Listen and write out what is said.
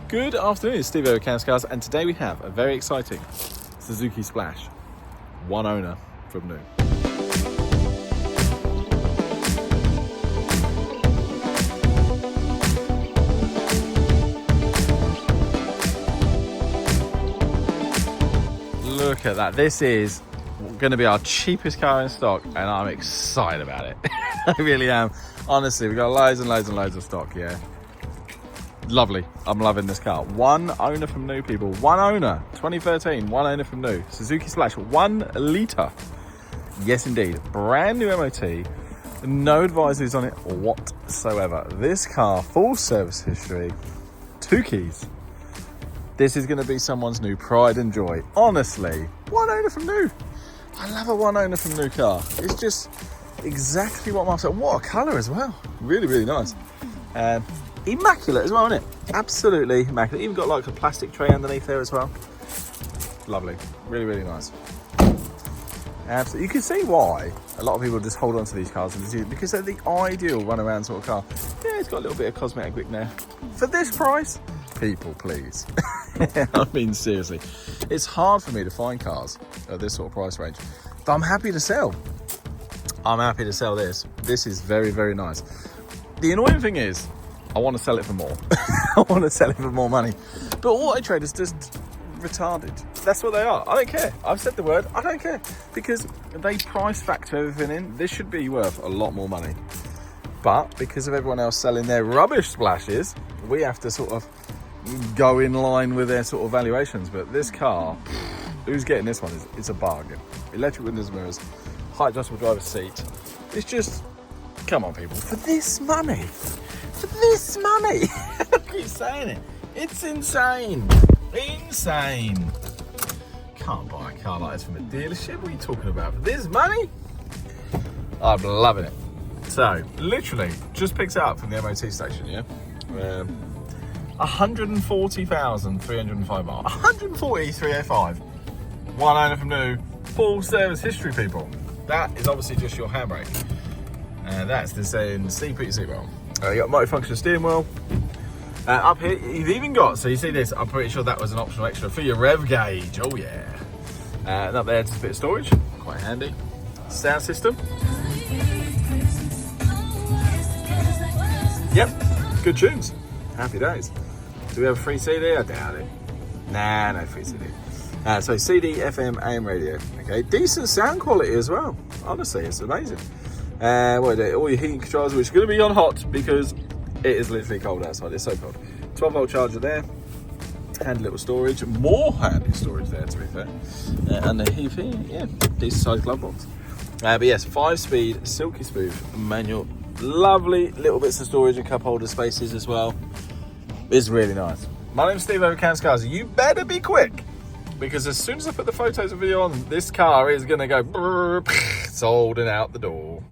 Good afternoon, it's Steve over Cars, and today we have a very exciting Suzuki Splash. One owner from new. Look at that. This is going to be our cheapest car in stock, and I'm excited about it. I really am. Honestly, we've got loads and loads and loads of stock, yeah. Lovely. I'm loving this car. One owner from new, people. One owner. 2013. One owner from new. Suzuki Splash. 1 litre. Yes, indeed. Brand new MOT. No advisories on it whatsoever. This car, full service history. 2 keys. This is going to be someone's new pride and joy. Honestly, one owner from new. I love a one owner from new car. It's just exactly what I'm saying. What a colour as well. Really, really nice. And immaculate as well, isn't it? Absolutely immaculate. Even got like a plastic tray underneath there as well. Lovely. Really, really nice. Absolutely. You can see why a lot of people just hold on to these cars because they're the ideal run around sort of car. Yeah, it's got a little bit of cosmetic work now. For this price, people, please. I mean, seriously, it's hard for me to find cars at this sort of price range, but I'm happy to sell. I'm happy to sell this. This is very, very nice. The annoying thing is, I want to sell it for more. I want to sell it for more money. But Auto Trade is just retarded. That's what they are. I don't care. I've said the word. I don't care. Because they price factor everything in. This should be worth a lot more money. But because of everyone else selling their rubbish splashes, we have to sort of go in line with their sort of valuations. But this car, who's getting this one, it's a bargain. Electric windows, mirrors, height adjustable driver's seat. It's just, come on people, for this money. For this money. I keep saying it. It's insane. Insane. Can't buy a car like this from a dealership. What are you talking about? For this money? I'm loving it. So, literally, just picked it up from the MOT station, yeah? 140,305 miles. 140,305. One owner from new. Full service history, people. That is obviously just your handbrake. And that's the saying, Steve, put your seatbelt on. You got multifunction steering wheel. Up here, you've even got, so you see this, I'm pretty sure that was an optional extra for your rev gauge. Oh, yeah. And up there, just a bit of storage. Quite handy. Sound system. Yep, good tunes. Happy days. Do we have a free CD? I doubt it. Nah, no free CD. So CD, FM, AM radio. Okay, decent sound quality as well. Honestly, it's amazing. What are all your heating controls, which are going to be on hot because it is literally cold outside. It's so cold. 12-volt charger there. Handy little storage. More handy storage there, to be fair. And the heat here, yeah, decent sized glove box. But yes, 5-speed, silky smooth manual. Lovely little bits of storage and cup holder spaces as well. It's really nice. My name's Steve over Cars. You better be quick, because as soon as I put the photos and video on, this car is going to go sold and out the door.